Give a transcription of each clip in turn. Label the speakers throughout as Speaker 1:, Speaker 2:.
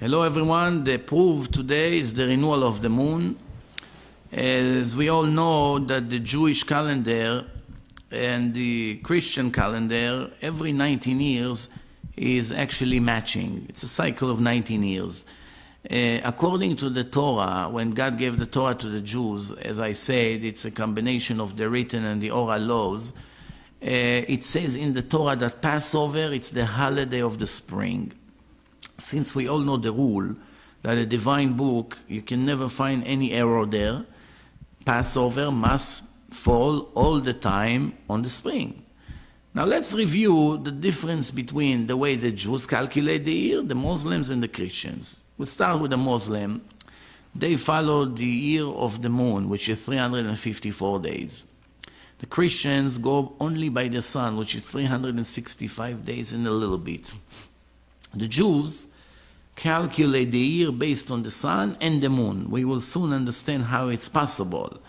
Speaker 1: Hello everyone, the proof today is the renewal of the moon. As we all know that the Jewish calendar and the Christian calendar every 19 years is actually matching. It's a cycle of 19 years. According to the Torah, when God gave the Torah to the Jews, as I said, it's a combination of the written and the oral laws. It says in the Torah that Passover, it's the holiday of the spring. Since we all know the rule that a divine book, you can never find any error there, Passover must fall all the time on the spring. Now let's review the difference between the way the Jews calculate the year, the Muslims and the Christians. We'll start with the Muslim. They follow the year of the moon, which is 354 days. The Christians go only by the sun, which is 365 days and a little bit. The Jews calculate the year based on the sun and the moon. We will soon understand how it's possible.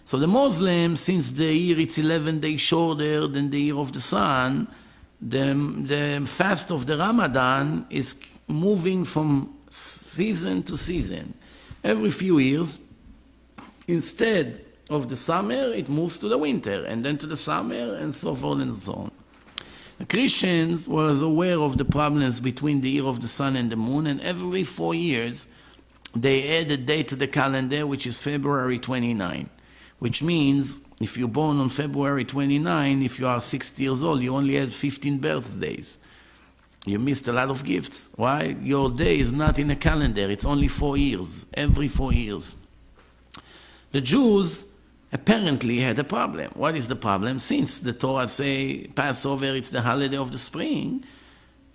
Speaker 1: So the Muslims, since the year is 11 days shorter than the year of the sun, the fast of the Ramadan is moving from season to season. Every few years, instead of the summer, it moves to the winter, and then to the summer, and so forth and so on. The Christians were aware of the problems between the year of the sun and the moon, and every 4 years they add a date to the calendar, which is February 29, which means if you're born on February 29, if you are 60 years old, you only had 15 birthdays. You missed a lot of gifts. Why? Your day is not in a calendar. It's only 4 years, every 4 years. The Jews apparently had a problem. What is the problem? Since the Torah say Passover, it's the holiday of the spring,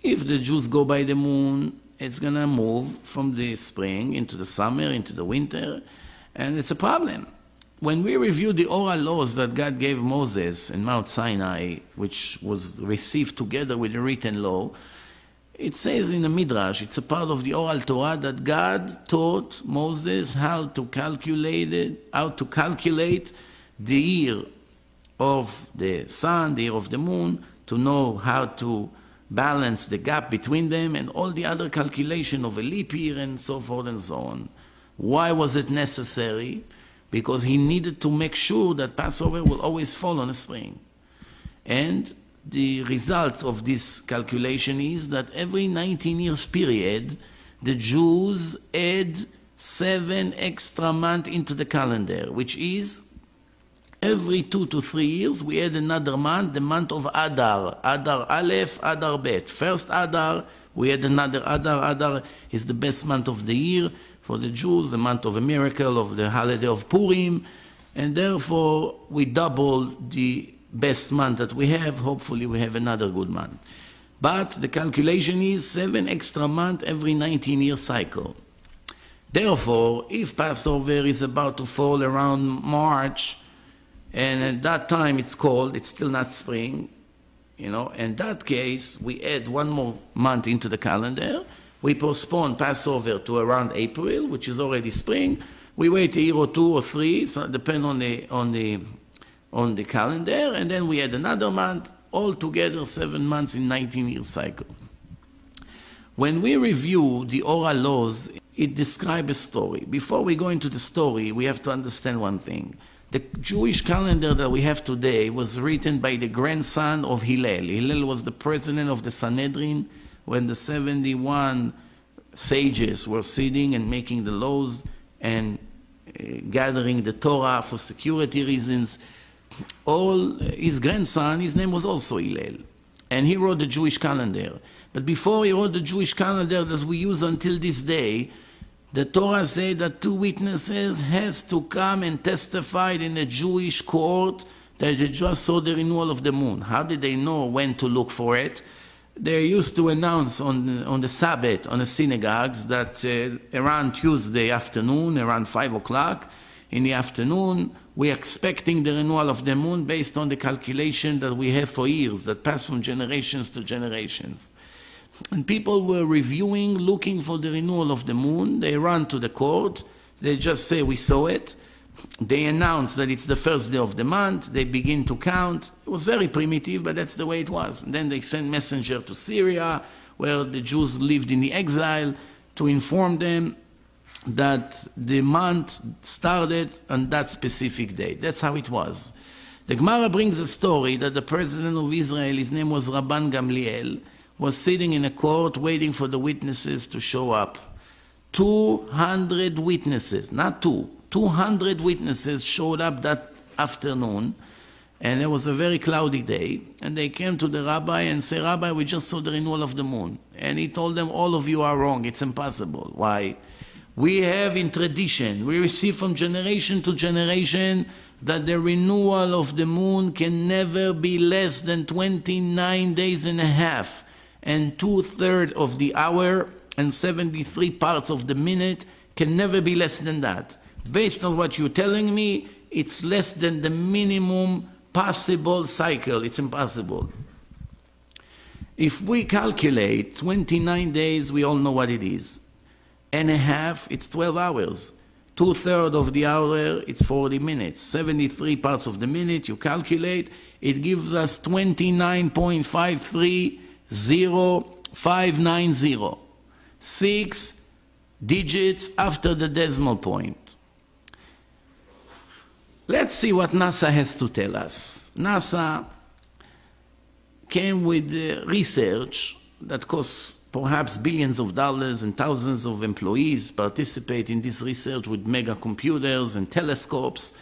Speaker 1: if the Jews go by the moon, it's going to move from the spring into the summer, into the winter, and it's a problem. When we review the oral laws that God gave Moses in Mount Sinai, which was received together with the written law, it says in the Midrash, it's a part of the oral Torah, that God taught Moses how to calculate the year of the sun, the year of the moon, to know how to balance the gap between them, and all the other calculation of a leap year and so forth and so on. Why was it necessary? Because he needed to make sure that Passover will always fall on a spring. And the results of this calculation is that every 19 years period, the Jews add 7 extra months into the calendar, which is every 2 to 3 years we add another month, the month of Adar, Adar Aleph, Adar Bet. First Adar, we add another Adar. Adar is the best month of the year for the Jews, the month of a miracle, of the holiday of Purim, and therefore we double the best month that we have. Hopefully we have another good month. But the calculation is 7 extra months every 19-year cycle. Therefore, if Passover is about to fall around March, and at that time it's cold, it's still not spring, in that case, we add 1 more month into the calendar. We postpone Passover to around April, which is already spring. We wait a year or 2 or 3, so depend on the calendar, and then we add another month, altogether 7 months in 19-year cycle. When we review the oral laws, it describes a story. Before we go into the story, we have to understand one thing. The Jewish calendar that we have today was written by the grandson of Hillel. Hillel was the president of the Sanhedrin when the 71 sages were sitting and making the laws and gathering the Torah for security reasons. His grandson, his name was also Hillel, and he wrote the Jewish calendar. But before he wrote the Jewish calendar that we use until this day, the Torah said that 2 witnesses has to come and testify in a Jewish court that they just saw the renewal of the moon. How did they know when to look for it? They used to announce on the Sabbath, on the synagogues, that around Tuesday afternoon, around 5 o'clock in the afternoon, we're expecting the renewal of the moon based on the calculation that we have for years, that pass from generations to generations. And people were reviewing, looking for the renewal of the moon. They run to the court. They just say, we saw it. They announce that it's the first day of the month. They begin to count. It was very primitive, but that's the way it was. And then they send messenger to Syria, where the Jews lived in the exile, to inform them that the month started on that specific date. That's how it was. The Gemara brings a story that the president of Israel, his name was Rabban Gamliel, was sitting in a court waiting for the witnesses to show up. 200 witnesses, not two, 200 witnesses showed up that afternoon, and it was a very cloudy day, and they came to the rabbi and said, Rabbi, we just saw the renewal of the moon. And he told them, all of you are wrong, it's impossible. Why? We have in tradition, we receive from generation to generation that the renewal of the moon can never be less than 29 days and a half, and 2/3 of the hour and 73 parts of the minute can never be less than that. Based on what you're telling me, it's less than the minimum possible cycle. It's impossible. If we calculate 29 days, we all know what it is. And a half, it's 12 hours. 2/3 of the hour, it's 40 minutes. 73 parts of the minute, you calculate, it gives us 29.530,590. 6 digits after the decimal point. Let's see what NASA has to tell us. NASA came with research that costs perhaps billions of dollars, and thousands of employees participate in this research with mega computers and telescopes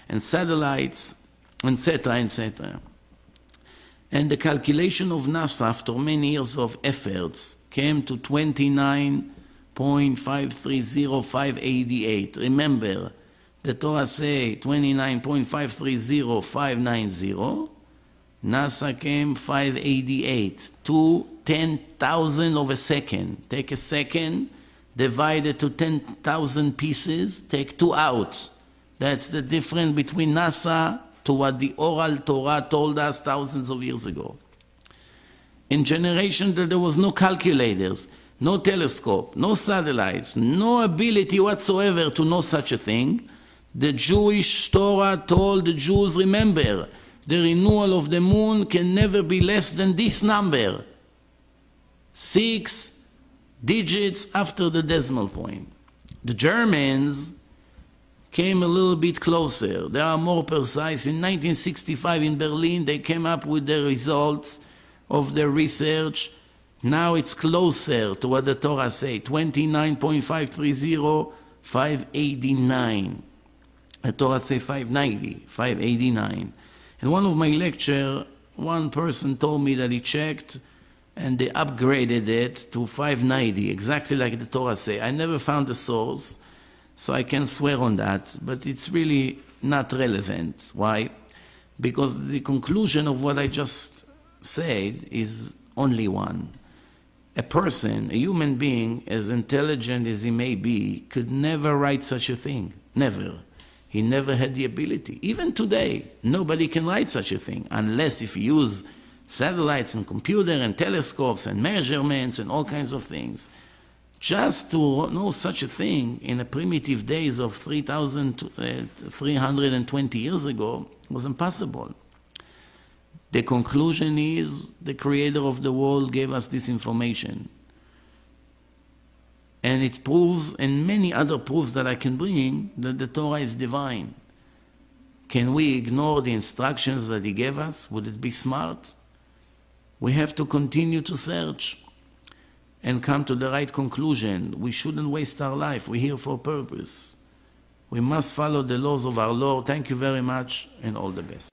Speaker 1: and satellites, etc., etc. And the calculation of NASA after many years of efforts came to 29.530,588. Remember, the Torah say 29.530,590. NASA came 588 to 10,000 of a second. Take a second, divide it to 10,000 pieces, take 2 out. That's the difference between NASA to what the oral Torah told us thousands of years ago. In generation that there was no calculators, no telescope, no satellites, no ability whatsoever to know such a thing, the Jewish Torah told the Jews, remember, the renewal of the moon can never be less than this number. 6 digits after the decimal point. The Germans came a little bit closer. They are more precise. In 1965 in Berlin, they came up with the results of their research. Now it's closer to what the Torah say, 29.530,589. The Torah say 590, 589. In one of my lectures, one person told me that he checked and they upgraded it to 590, exactly like the Torah say. I never found the source, so I can swear on that, but it's really not relevant. Why? Because the conclusion of what I just said is only one. A person, a human being, as intelligent as he may be, could never write such a thing. Never. He never had the ability. Even today, nobody can write such a thing unless if you use satellites and computer and telescopes and measurements and all kinds of things. Just to know such a thing in the primitive days of 3,320 years ago was impossible. The conclusion is the creator of the world gave us this information. And it proves, and many other proofs that I can bring, that the Torah is divine. Can we ignore the instructions that he gave us? Would it be smart? We have to continue to search and come to the right conclusion. We shouldn't waste our life. We're here for a purpose. We must follow the laws of our Lord. Thank you very much, and all the best.